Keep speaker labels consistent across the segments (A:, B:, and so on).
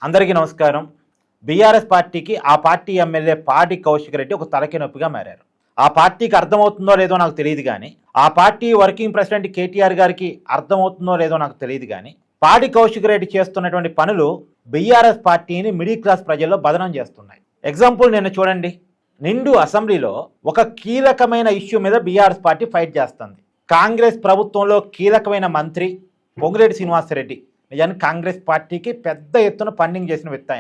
A: అందరికీ నమస్కారం. బీఆర్ఎస్ పార్టీకి ఆ పార్టీ ఎమ్మెల్యే పాడి కౌశిక్ రెడ్డి ఒక తలకి నొప్పిగా మారారు. ఆ పార్టీకి అర్థమవుతుందో లేదో నాకు తెలియదు కానీ, ఆ పార్టీ వర్కింగ్ ప్రెసిడెంట్ కేటీఆర్ గారికి అర్థమవుతుందో లేదో నాకు తెలియదు కానీ, పాడి కౌశిక్ రెడ్డి చేస్తున్నటువంటి పనులు బీఆర్ఎస్ పార్టీని మిడిల్ క్లాస్ ప్రజల్లో బదనం చేస్తున్నాయి. ఎగ్జాంపుల్ నిన్న చూడండి, నిండు అసెంబ్లీలో ఒక కీలకమైన ఇష్యూ మీద బీఆర్ఎస్ పార్టీ ఫైట్ చేస్తుంది. కాంగ్రెస్ ప్రభుత్వంలో కీలకమైన మంత్రి పొంగులేటి శ్రీనివాసరెడ్డి, నిజానికి కాంగ్రెస్ పార్టీకి పెద్ద ఎత్తున ఫండింగ్ చేసిన వ్యక్తి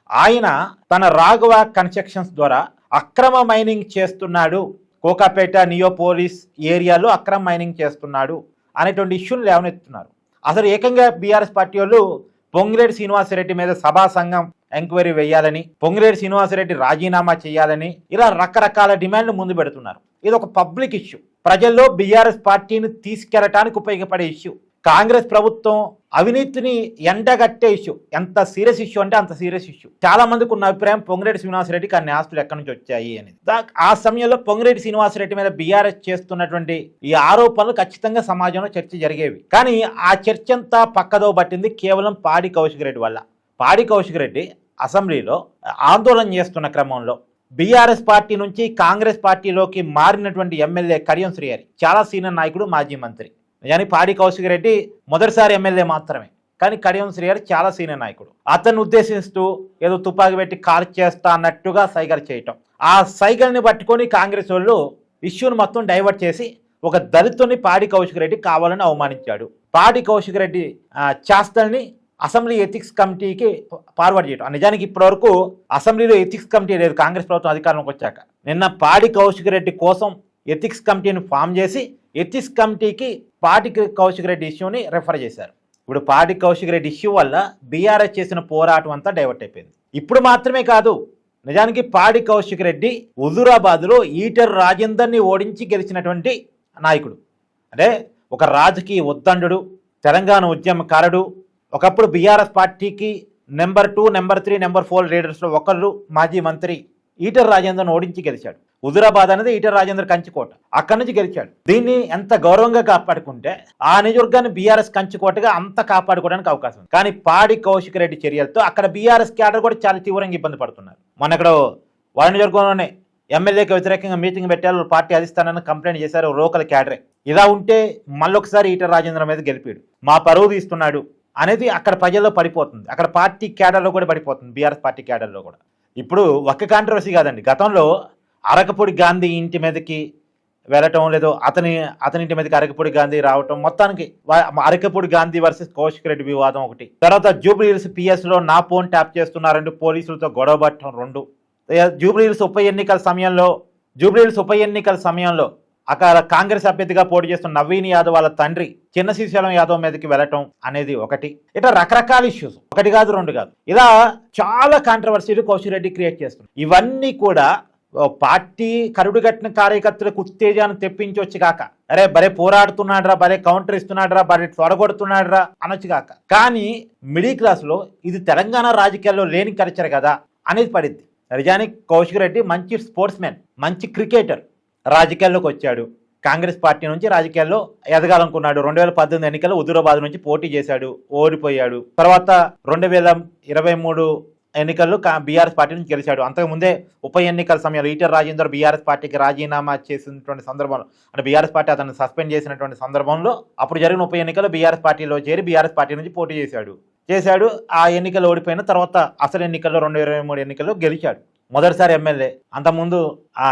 A: ఆయన తన రాఘవ కన్స్ట్రక్షన్స్ ద్వారా అక్రమ మైనింగ్ చేస్తున్నాడు, కోకాపేట నియోపోలిస్ ఏరియాలో అక్రమ మైనింగ్ చేస్తున్నాడు అనేటువంటి ఇష్యూని లేవనెత్తున్నారు. అసలు ఏకంగా బీఆర్ఎస్ పార్టీ వాళ్ళు పొంగులేటి శ్రీనివాసరెడ్డి మీద సభా సంఘం ఎంక్వైరీ వేయాలని, పొంగులేటి శ్రీనివాసరెడ్డి రాజీనామా చేయాలని ఇలా రకరకాల డిమాండ్లు ముందు పెడుతున్నారు. ఇది ఒక పబ్లిక్ ఇష్యూ, ప్రజల్లో బీఆర్ఎస్ పార్టీని తీసుకెళ్లడానికి ఉపయోగపడే ఇష్యూ. కాంగ్రెస్ ప్రభుత్వం అవినీతిని ఎండగట్టే ఇష్యూ. ఎంత సీరియస్ ఇష్యూ అంటే అంత సీరియస్ ఇష్యూ. చాలా మందికి ఉన్న అభిప్రాయం పొంగులేటి శ్రీనివాసరెడ్డికి అన్ని ఆస్తులు ఎక్కడి నుంచి వచ్చాయి అనేది. ఆ సమయంలో పొంగులేటి శ్రీనివాసరెడ్డి మీద బీఆర్ఎస్ చేస్తున్నటువంటి ఈ ఆరోపణలు ఖచ్చితంగా సమాజంలో చర్చ జరిగేవి. కానీ ఆ చర్చ అంతా పక్కదో పట్టింది కేవలం పాడి కౌశిక్ రెడ్డి వల్ల. పాడి కౌశిక్ రెడ్డి అసెంబ్లీలో ఆందోళన చేస్తున్న క్రమంలో బీఆర్ఎస్ పార్టీ నుంచి కాంగ్రెస్ పార్టీలోకి మారినటువంటి ఎమ్మెల్యే కడియం శ్రీహరి, చాలా సీనియర్ నాయకుడు, మాజీ మంత్రి. నిజానికి పాడి కౌశిక్ రెడ్డి మొదటిసారి ఎమ్మెల్యే మాత్రమే, కానీ కడియం శ్రీహరి చాలా సీనియర్ నాయకుడు. అతన్ని ఉద్దేశిస్తూ ఏదో తుపాకి పెట్టి కాల్ చేస్తా అన్నట్టుగా సైగలు చేయటం, ఆ సైగల్ని పట్టుకొని కాంగ్రెస్ వాళ్ళు ఇష్యూని మొత్తం డైవర్ట్ చేసి ఒక దళితుని పాడి కౌశిక్ రెడ్డి కావాలని అవమానించాడు. పాడి కౌశిక్ రెడ్డి చేష్టల్ని అసెంబ్లీ ఎథిక్స్ కమిటీకి ఫార్వర్డ్ చేయడం. నిజానికి ఇప్పటివరకు అసెంబ్లీలో ఎథిక్స్ కమిటీ లేదు కాంగ్రెస్ ప్రభుత్వం అధికారంలోకి వచ్చాక. నిన్న పాడి కౌశిక్ రెడ్డి కోసం ఎథిక్స్ కమిటీని ఫామ్ చేసి ఎథిక్స్ కమిటీకి పాడి కౌశిక్ రెడ్డి ఇష్యూని రెఫర్ చేశారు. ఇప్పుడు పాడి కౌశిక్ రెడ్డి ఇష్యూ వల్ల బీఆర్ఎస్ చేసిన పోరాటం అంతా డైవర్ట్ అయిపోయింది. ఇప్పుడు మాత్రమే కాదు, నిజానికి పాడి కౌశిక్ రెడ్డి హుజూరాబాద్లో ఈటెల రాజేందర్ని ఓడించి గెలిచినటువంటి నాయకుడు. అంటే ఒక రాజకీయ ఉద్దండు, తెలంగాణ ఉద్యమకారుడు. ఒకప్పుడు బీఆర్ఎస్ పార్టీకి నెంబర్ 2, నెంబర్ 3, నెంబర్ 4 లీడర్స్లో ఒకళ్ళు మాజీ మంత్రి ఈటెల రాజేందర్ని ఓడించి గెలిచాడు. హుజూరాబాద్ అనేది ఈటెల రాజేందర్ కంచుకోట, అక్కడి నుంచి గెలిచాడు. దీన్ని ఎంత గౌరవంగా కాపాడుకుంటే ఆ నియోజకవర్గాన్ని బీఆర్ఎస్ కంచుకోటగా అంత కాపాడుకోవడానికి అవకాశం ఉంది. కానీ పాడి కౌశిక్ రెడ్డి చర్యలతో అక్కడ బీఆర్ఎస్ క్యాడర్ కూడా చాలా తీవ్రంగా ఇబ్బంది పడుతున్నారు. మొన్న ఇక్కడ వారి నియోజకవర్గంలోనే ఎమ్మెల్యేకి వ్యతిరేకంగా మీటింగ్ పెట్టారు, పార్టీ అధిష్టానాన్ని కంప్లైంట్ చేశారు లోకల్ క్యాడరే. ఇలా ఉంటే మళ్ళొకసారి ఈటెల రాజేందర్ మీద గెలిపాడు, మా పరువు తీస్తున్నాడు అనేది అక్కడ ప్రజల్లో పడిపోతుంది, అక్కడ పార్టీ క్యాడర్లో కూడా పడిపోతుంది, బీఆర్ఎస్ పార్టీ క్యాడర్లో కూడా. ఇప్పుడు ఒక్క కాంట్రవర్సీ కాదండి, గతంలో అరకపూడి గాంధీ ఇంటి మీదకి వెళ్ళటం, లేదో అతని ఇంటి మీదకి అరకపూడి గాంధీ రావటం, మొత్తానికి అరకపూడి గాంధీ వర్సెస్ కౌశిక్ రెడ్డి వివాదం ఒకటి. తర్వాత జూబ్లీహిల్స్ పిఎస్లో నా ఫోన్ ట్యాప్ చేస్తున్నారంటూ పోలీసులతో గొడవ పట్టడం 2. జూబ్లీహిల్స్ ఉప ఎన్నికల సమయంలో అక్కడ కాంగ్రెస్ అభ్యర్థిగా పోటీ చేస్తున్న నవీన్ యాదవ్ వాళ్ళ తండ్రి చిన్న శ్రీశైలం యాదవ్ మీదకి వెళ్ళటం అనేది ఒకటి. ఇట్లా రకరకాల ఇష్యూస్, 1 కాదు 2 కాదు, ఇలా చాలా కాంట్రవర్సీలు కౌశిక్ రెడ్డి క్రియేట్ చేస్తున్నారు. ఇవన్నీ కూడా పార్టీ కరుడుగట్టిన కార్యకర్తలకు ఉత్తేజాన్ని తెప్పించవచ్చు కాక, అరే భలే పోరాడుతున్నాడురా, భలే కౌంటర్ ఇస్తున్నాడురా, భలే తొడగొడుతున్నాడురా అనొచ్చు కాక. కానీ మిడిల్ క్లాస్లో ఇది తెలంగాణ రాజకీయాల్లో లేని కల్చర్ కదా అనేది పడింది. నిజానికి కౌశిక్ రెడ్డి మంచి స్పోర్ట్స్ మ్యాన్, మంచి క్రికెటర్. రాజకీయాల్లోకి వచ్చాడు, కాంగ్రెస్ పార్టీ నుంచి రాజకీయాల్లో ఎదగాలనుకున్నాడు. 2018 ఎన్నికల్లో హుజూరాబాద్ నుంచి పోటీ చేశాడు, ఓడిపోయాడు. తర్వాత 2023 ఎన్నికల్లో బీఆర్ఎస్ పార్టీ నుంచి గెలిచాడు. అంతకుముందే ఉప ఎన్నికల సమయంలో ఈటెల రాజేందర్ బీఆర్ఎస్ పార్టీకి రాజీనామా చేసినటువంటి సందర్భంలో, అంటే బీఆర్ఎస్ పార్టీ అతన్ని సస్పెండ్ చేసినటువంటి సందర్భంలో అప్పుడు జరిగిన ఉప ఎన్నికల్లో బీఆర్ఎస్ పార్టీలో చేరి బీఆర్ఎస్ పార్టీ నుంచి పోటీ చేశాడు. ఆ ఎన్నికల్లో ఓడిపోయిన తర్వాత అసలు ఎన్నికల్లో 2023 ఎన్నికల్లో గెలిచాడు, మొదటిసారి ఎమ్మెల్యే. అంతకుముందు ఆ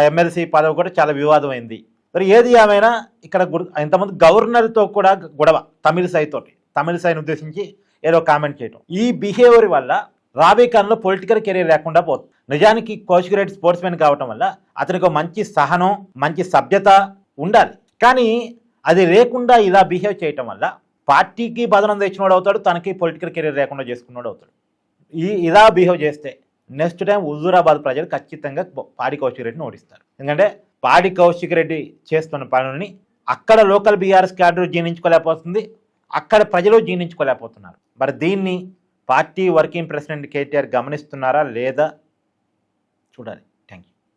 A: ఎమ్మెల్సీ పదవి కూడా చాలా వివాదం అయింది. మరి ఏది ఏమైనా ఇక్కడ ఇంతమంది గవర్నర్తో కూడా గొడవ, తమిళిసైని ఉద్దేశించి ఏదో కామెంట్ చేయడం. ఈ బిహేవియర్ వల్ల రాబోయే కాలంలో పొలిటికల్ కెరీర్ లేకుండా పోతుంది. నిజానికి కౌశిక్ రెడ్డి స్పోర్ట్స్ మ్యాన్ కావటం వల్ల అతనికి మంచి సహనం, మంచి సభ్యత ఉండాలి. కానీ అది లేకుండా ఇలా బిహేవ్ చేయటం వల్ల పార్టీకి బదనం తెచ్చినోడు అవుతాడు, తనకి పొలిటికల్ కెరీర్ లేకుండా చేసుకున్నాడు అవుతాడు. ఇలా బిహేవ్ చేస్తే నెక్స్ట్ టైం హుజూరాబాద్ ప్రజలు ఖచ్చితంగా పాడి కౌశిక్ రెడ్డిని ఓడిస్తారు. ఎందుకంటే పాడి కౌశిక్ రెడ్డి చేస్తున్న పనులని అక్కడ లోకల్ బీఆర్ఎస్ క్యాడర్ జీర్ణించుకోలేకపోతుంది, అక్కడ ప్రజలు జీర్ణించుకోలేకపోతున్నారు. మరి దీన్ని పార్టీ వర్కింగ్ ప్రెసిడెంట్ కేటీఆర్ గమనిస్తున్నారా లేదా చూడాలి.